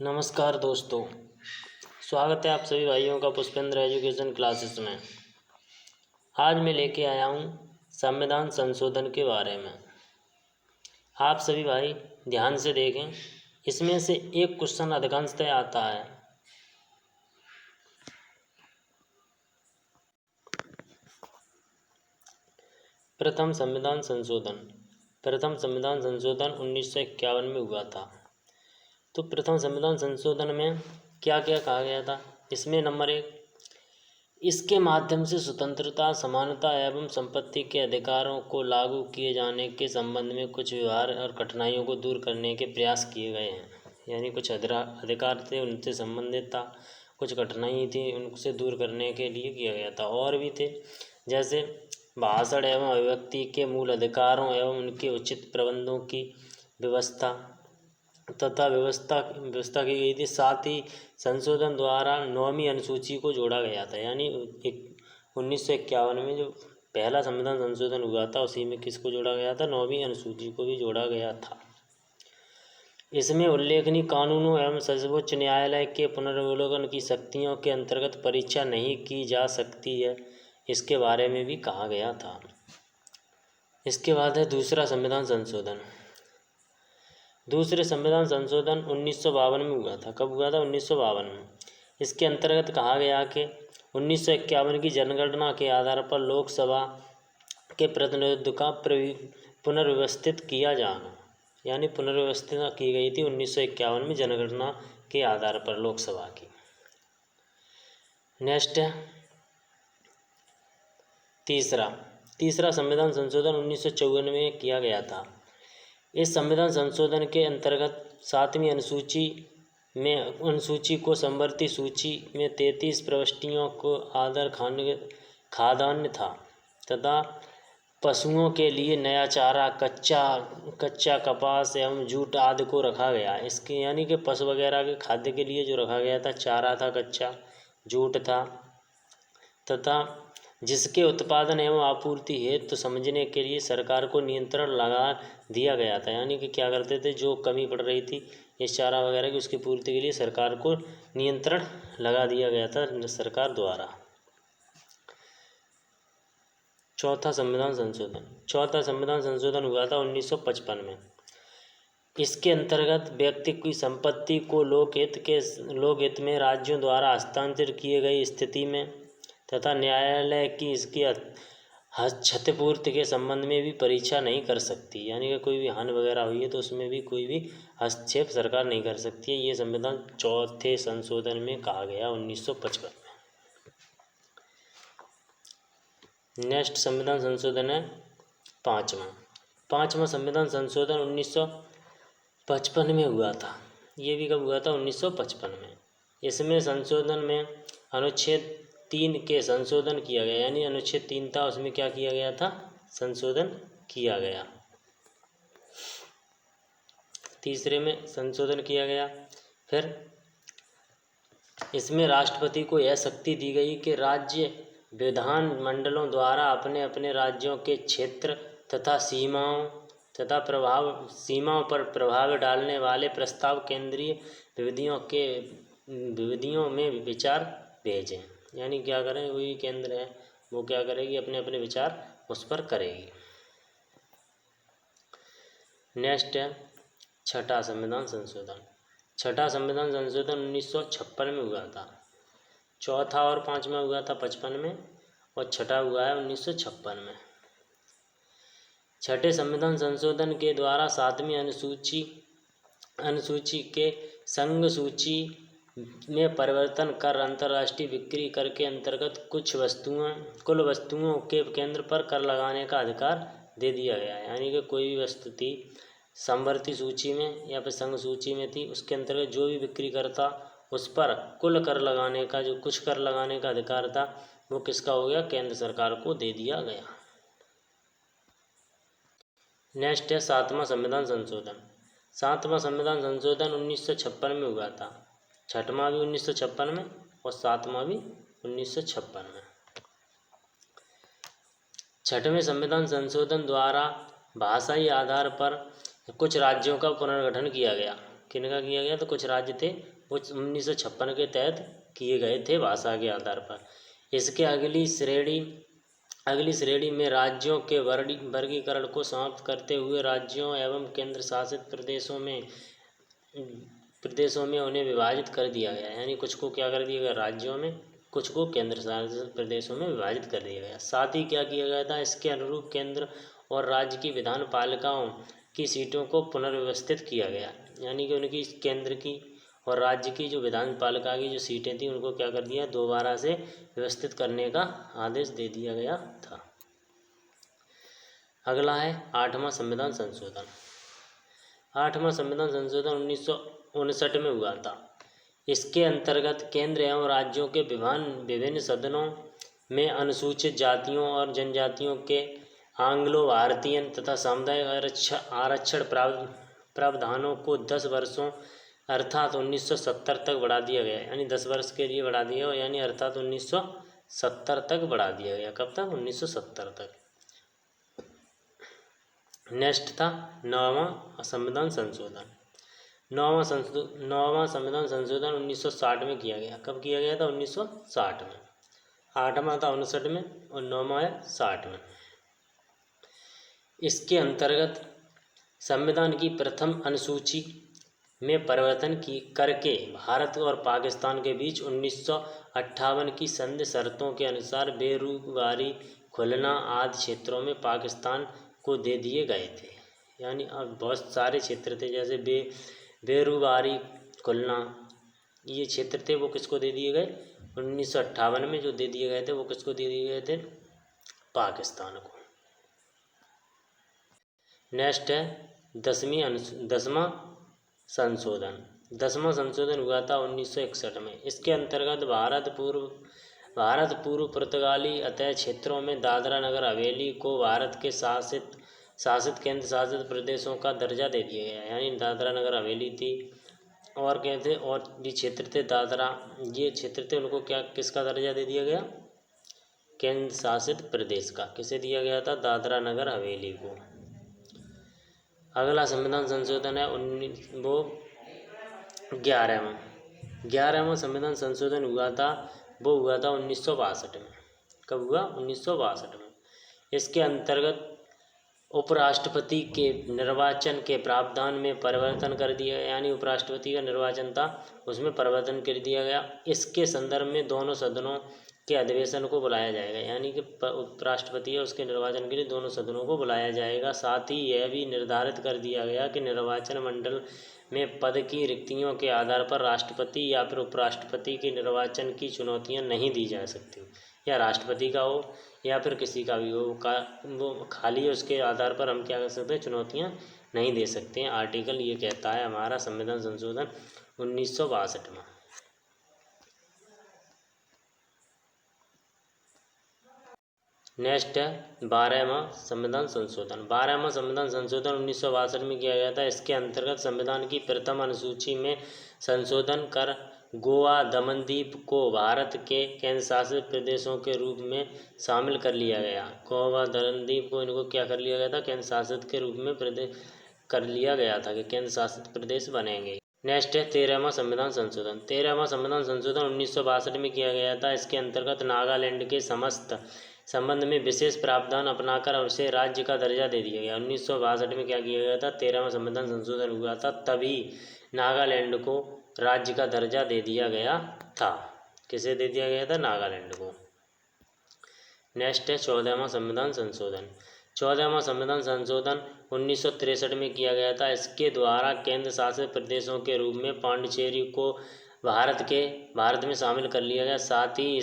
नमस्कार दोस्तों, स्वागत है आप सभी भाइयों का पुष्पेंद्र एजुकेशन क्लासेस में। आज मैं लेके आया हूँ संविधान संशोधन के बारे में। आप सभी भाई ध्यान से देखें, इसमें से एक क्वेश्चन अधिकांशतः आता है। प्रथम संविधान संशोधन 1951 में हुआ था। तो प्रथम संविधान संशोधन में क्या क्या कहा गया था? इसमें नंबर 1, इसके माध्यम से स्वतंत्रता, समानता एवं संपत्ति के अधिकारों को लागू किए जाने के संबंध में कुछ व्यवहार और कठिनाइयों को दूर करने के प्रयास किए गए हैं। यानी कुछ अधिकार थे उनसे संबंधित था, कुछ कठिनाई थी उनसे दूर करने के लिए किया गया था। और भी थे, जैसे भाषण एवं अभिव्यक्ति के मूल अधिकारों एवं उनके उचित प्रबंधों की व्यवस्था की गई थी। साथ ही संशोधन द्वारा 9वीं अनुसूची को जोड़ा गया था। यानी 1951 में जो पहला संविधान संशोधन हुआ था उसी में किसको जोड़ा गया था? 9वीं अनुसूची को भी जोड़ा गया था। इसमें उल्लेखनीय कानूनों एवं सर्वोच्च न्यायालय के पुनर्विलोकन की शक्तियों के अंतर्गत परीक्षा नहीं की जा सकती है, इसके बारे में भी कहा गया था। इसके बाद है दूसरा संविधान संशोधन। दूसरे संविधान संशोधन 1952 में हुआ था। कब हुआ था? 1952 में। इसके अंतर्गत कहा गया कि 1951 की जनगणना के आधार पर लोकसभा के प्रतिनिधित्व का पुनर्व्यवस्थित किया जाना। यानी पुनर्व्यवस्थित की गई थी 1951 में जनगणना के आधार पर लोकसभा की। नेक्स्ट है तीसरा संविधान संशोधन 1954 में किया गया था। इस संविधान संशोधन के अंतर्गत 7वीं अनुसूची को समवर्ती सूची में 33 प्रविष्टियों को आधार खाद्यान्न था तथा पशुओं के लिए नया चारा, कच्चा कपास एवं जूट आदि को रखा गया। इसके यानी कि पशु वगैरह के खाद्य के लिए जो रखा गया था, चारा था, कच्चा जूट था, तथा जिसके उत्पादन एवं आपूर्ति हेतु तो समझने के लिए सरकार को नियंत्रण लगा दिया गया था। यानी कि क्या करते थे, जो कमी पड़ रही थी इस चारा वगैरह की, उसकी पूर्ति के लिए सरकार को नियंत्रण लगा दिया गया था सरकार द्वारा। चौथा संविधान संशोधन हुआ था 1955 में। इसके अंतर्गत व्यक्ति की संपत्ति को लोकहित में राज्यों द्वारा हस्तांतरित किए गई स्थिति में तथा न्यायालय की इसकी क्षतिपूर्ति के संबंध में भी परीक्षा नहीं कर सकती। यानी कि कोई भी हानि वगैरह हुई है तो उसमें भी कोई भी हस्तक्षेप सरकार नहीं कर सकती है। ये संविधान चौथे संशोधन में कहा गया 1955 में। नेक्स्ट संविधान संशोधन है पाँचवा संविधान संशोधन 1955 में हुआ था। ये भी कब हुआ था? 1955 में। इसमें संशोधन में अनुच्छेद 3 के संशोधन किया गया। यानी अनुच्छेद 3 था, उसमें क्या किया गया था? संशोधन किया गया। तीसरे में संशोधन किया गया। फिर इसमें राष्ट्रपति को यह शक्ति दी गई कि राज्य विधान मंडलों द्वारा अपने अपने राज्यों के क्षेत्र तथा सीमाओं पर प्रभाव डालने वाले प्रस्ताव केंद्रीय विधियों में विचार भेजें। यानी क्या करें, वही केंद्र है वो क्या करेगी, अपने अपने विचार उस पर करेगी। नेक्स्ट है छठा संविधान संशोधन 1956 में हुआ था। चौथा और पाँचवा हुआ था 55 में और छठा हुआ है 1956 में। छठे संविधान संशोधन के द्वारा 7वीं अनुसूची के संघ सूची में परिवर्तन कर अंतर्राष्ट्रीय बिक्री कर के अंतर्गत कुल वस्तुओं के केंद्र पर कर लगाने का अधिकार दे दिया गया है। यानी कि कोई भी वस्तु थी समवर्ती सूची में या फिर संघ सूची में थी, उसके अंतर्गत जो भी बिक्री करता उस पर कुल कर लगाने का, जो कुछ कर लगाने का अधिकार था वो किसका हो गया? केंद्र सरकार को दे दिया गया। नेक्स्ट है सातवां संविधान संशोधन 1956 में हुआ था। छठवां भी 1956 में और सातवां भी 1956 में। छठवें संविधान संशोधन द्वारा भाषाई आधार पर कुछ राज्यों का पुनर्गठन किया गया। किनका किया गया? तो कुछ राज्य थे वो 1956 के तहत किए गए थे भाषा के आधार पर। इसके अगली श्रेणी में राज्यों के वर्गीकरण को समाप्त करते हुए राज्यों एवं केंद्र शासित प्रदेशों में उन्हें विभाजित कर दिया गया। यानी कुछ को क्या कर दिया गया? राज्यों में, कुछ को केंद्र शासित प्रदेशों में विभाजित कर दिया गया। साथ ही क्या किया गया था? इसके अनुरूप केंद्र और राज्य की विधान पालिकाओं की सीटों को पुनर्व्यवस्थित किया गया। यानी कि उनकी केंद्र की और राज्य की जो विधान पालिका की जो सीटें थी उनको क्या कर दिया? दोबारा से व्यवस्थित करने का आदेश दे दिया गया था। अगला है 8वां संविधान संशोधन। 8वां संविधान संशोधन 1959 में हुआ था। इसके अंतर्गत केंद्र एवं राज्यों के विभिन्न सदनों में अनुसूचित जातियों और जनजातियों के आंग्लो भारतीय तथा सामुदायिक आरक्षण प्रावधानों को 10 वर्षों अर्थात 1970 तक बढ़ा दिया गया। यानी 10 वर्ष के लिए बढ़ा दिया गया, यानी अर्थात 1970 तक बढ़ा दिया गया। कब तक? 1970 तक। नेक्स्ट था 9वां संविधान संशोधन। 9वां संविधान संशोधन 1960 में किया गया। कब किया गया था? 1960 में। 8वां था 59 में और 9वां है 60 में। इसके अंतर्गत संविधान की प्रथम अनुसूची में परिवर्तन करके भारत और पाकिस्तान के बीच 1958 की संधि शर्तों के अनुसार बेरोजगारी, खुलना आदि क्षेत्रों में पाकिस्तान को दे दिए गए थे। यानी अब बहुत सारे क्षेत्र थे, जैसे बेरोजगारी, खुलना, ये क्षेत्र थे वो किसको दे दिए गए? 1958 में जो दे दिए गए थे वो किसको दे दिए गए थे? पाकिस्तान को। नेक्स्ट है 10वां संशोधन। 10वां संशोधन हुआ था 1961 में। इसके अंतर्गत भारत पूर्व पुर्तगाली अतः क्षेत्रों में दादरा नगर हवेली को भारत के शासित केंद्र शासित प्रदेशों का दर्जा दे दिया गया। यानी दादरा नगर हवेली थी और क्या थे, और ये क्षेत्र थे दादरा, ये क्षेत्र थे, उनको क्या किसका दर्जा दे दिया गया? केंद्र शासित प्रदेश का। किसे दिया गया था? दादरा नगर हवेली को। अगला संविधान संशोधन है 11वां संविधान संशोधन हुआ था 1962 में। कब हुआ? 1962 में। इसके अंतर्गत उपराष्ट्रपति के निर्वाचन के प्रावधान में परिवर्तन कर दिया। यानी उपराष्ट्रपति का निर्वाचन था उसमें परिवर्तन कर दिया गया। इसके संदर्भ में दोनों सदनों के अधिवेशन को बुलाया जाएगा। यानी कि उपराष्ट्रपति है उसके निर्वाचन के लिए दोनों सदनों को बुलाया जाएगा। साथ ही यह भी निर्धारित कर दिया गया कि निर्वाचन मंडल में पद की रिक्तियों के आधार पर राष्ट्रपति या फिर उपराष्ट्रपति के निर्वाचन की चुनौतियां नहीं दी जा सकती। या राष्ट्रपति का हो या फिर किसी का भी हो, वो खाली उसके आधार पर हम क्या कर सकते हैं? चुनौतियां नहीं दे सकते हैं। आर्टिकल ये कहता है हमारा संविधान संशोधन 1962 में। नेक्स्ट है 12वां संविधान संशोधन। 12वां संविधान संशोधन 1962 में किया गया था। इसके अंतर्गत संविधान की प्रथम अनुसूची में संशोधन कर गोवा, दमनदीप को भारत के केंद्र शासित प्रदेशों के रूप में शामिल कर लिया गया। गोवा, दमनदीप को इनको क्या कर लिया गया था? केंद्र शासित के रूप में प्रदेश कर लिया गया था कि केंद्र शासित प्रदेश बनेंगे। नेक्स्ट है 13वां संविधान संशोधन। 13वां संविधान संशोधन 1962 में किया गया था। इसके अंतर्गत नागालैंड के समस्त संबंध में विशेष प्रावधान अपनाकर उसे राज्य का दर्जा दे दिया गया। 1962 में क्या किया गया था? 13वां संविधान संशोधन हुआ था, तभी नागालैंड को राज्य का दर्जा दे दिया गया था। किसे दे दिया गया था? नागालैंड को। नेक्स्ट है 14वां संविधान संशोधन। 14वां संविधान संशोधन 1963 में किया गया था। इसके द्वारा केंद्र शासित प्रदेशों के रूप में पांडिचेरी को भारत में शामिल कर लिया गया। साथ ही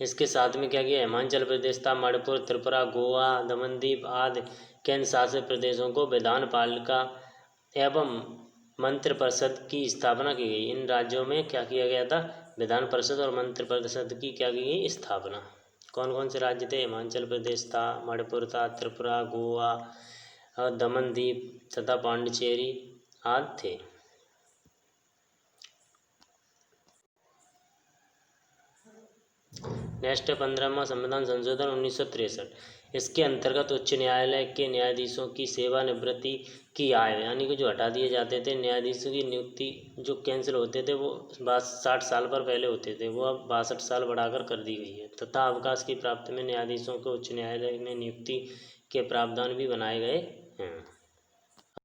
इसके साथ में क्या किया? हिमाचल प्रदेश था, मणिपुर, त्रिपुरा, गोवा, दमनदीप आदि केंद्र शासित प्रदेशों को विधान पालिका एवं मंत्रिपरिषद की स्थापना की गई। इन राज्यों में क्या किया गया था? विधान परिषद और मंत्रिपरिषद की क्या की गई? स्थापना। कौन कौन से राज्य थे? हिमाचल प्रदेश था, मणिपुर था, त्रिपुरा, गोवा और दमनदीप तथा पांडिचेरी आदि थे। नेक्स्ट है 15वां संविधान संशोधन 1963। इसके अंतर्गत उच्च न्यायालय के न्यायाधीशों की सेवानिवृत्ति की आयु, यानी कि जो हटा दिए जाते थे न्यायाधीशों की नियुक्ति जो कैंसिल होते थे वो 60 साल पर पहले होते थे, वो अब 62 साल बढ़ाकर कर दी गई है। तथा अवकाश की प्राप्ति में न्यायाधीशों को उच्च न्यायालय में नियुक्ति के प्रावधान भी बनाए गए हैं।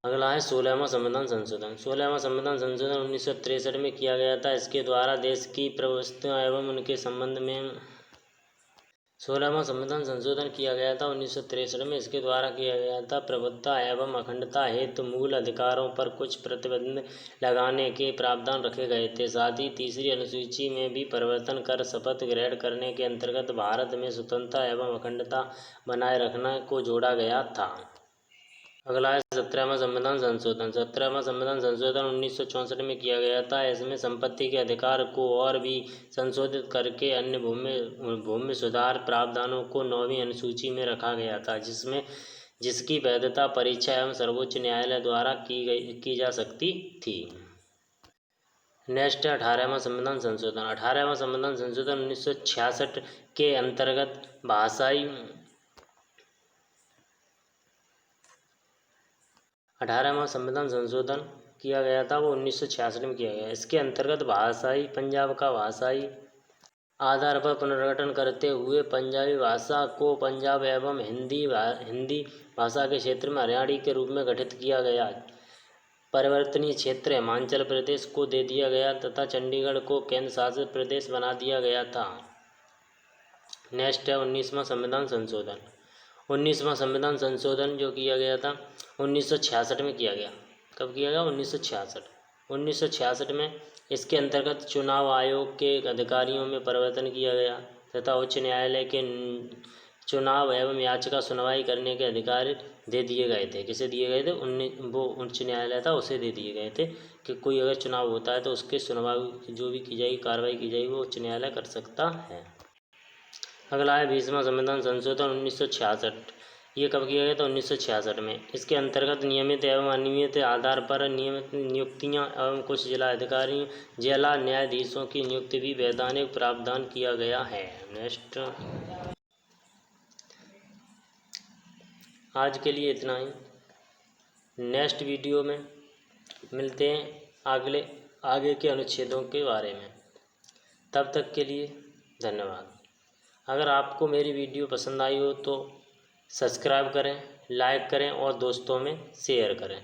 अगला है 16वां संविधान संशोधन। 16वां संविधान संशोधन 1963 में किया गया था। इसके द्वारा देश की प्रभुत्व एवं उनके संबंध में 16वां संविधान संशोधन किया गया था 1963 में। इसके द्वारा किया गया था प्रभुत्व एवं अखंडता हेतु मूल अधिकारों पर कुछ प्रतिबंध लगाने के प्रावधान रखे गए थे। साथ ही तीसरी अनुसूची में भी परिवर्तन कर शपथ ग्रहण करने के अंतर्गत भारत में स्वतंत्रता एवं अखंडता बनाए रखने को जोड़ा गया था। अगला है 17वां संविधान संशोधन। 17वां संविधान संशोधन 1964 में किया गया था। इसमें संपत्ति के अधिकार को और भी संशोधित करके अन्य भूमि सुधार प्रावधानों को 9वीं अनुसूची में रखा गया था, जिसकी वैधता परीक्षा एवं सर्वोच्च न्यायालय द्वारा की जा सकती थी। नेक्स्ट है 18वां संविधान संशोधन। 18वां संविधान संशोधन 1966 के अंतर्गत भाषाई 18वां संविधान संशोधन किया गया था, वो 1966 में किया गया। इसके अंतर्गत भाषाई पंजाब का भाषाई आधार पर पुनर्गठन करते हुए पंजाबी भाषा को पंजाब एवं हिंदी भाषा के क्षेत्र में हरियाणी के रूप में गठित किया गया। परिवर्तनीय क्षेत्र हिमाचल प्रदेश को दे दिया गया तथा चंडीगढ़ को केंद्र शासित प्रदेश बना दिया गया था। नेक्स्ट है 19वां संविधान संशोधन। 19वां संविधान संशोधन जो किया गया था 1966 में किया गया। कब किया गया? 1966 में। इसके अंतर्गत चुनाव आयोग के अधिकारियों में परिवर्तन किया गया तथा उच्च न्यायालय के चुनाव एवं याचिका सुनवाई करने के अधिकार दे दिए गए थे। किसे दिए गए थे? वो उच्च न्यायालय था उसे दे दिए गए थे कि कोई अगर चुनाव होता है तो उसके सुनवाई जो भी की जाएगी, कार्रवाई की जाएगी, वो उच्च न्यायालय कर सकता है। अगला है 20वां संविधान संशोधन 1966। ये कब किया गया था? 1966 में। इसके अंतर्गत नियमित एवं अनियमित आधार पर नियमित नियुक्तियां एवं कुछ जिला न्यायाधीशों की नियुक्ति भी वैधानिक प्रावधान किया गया है। नेक्स्ट, आज के लिए इतना ही। नेक्स्ट वीडियो में मिलते हैं आगे के अनुच्छेदों के बारे में। तब तक के लिए धन्यवाद। अगर आपको मेरी वीडियो पसंद आई हो तो सब्सक्राइब करें, लाइक करें और दोस्तों में शेयर करें।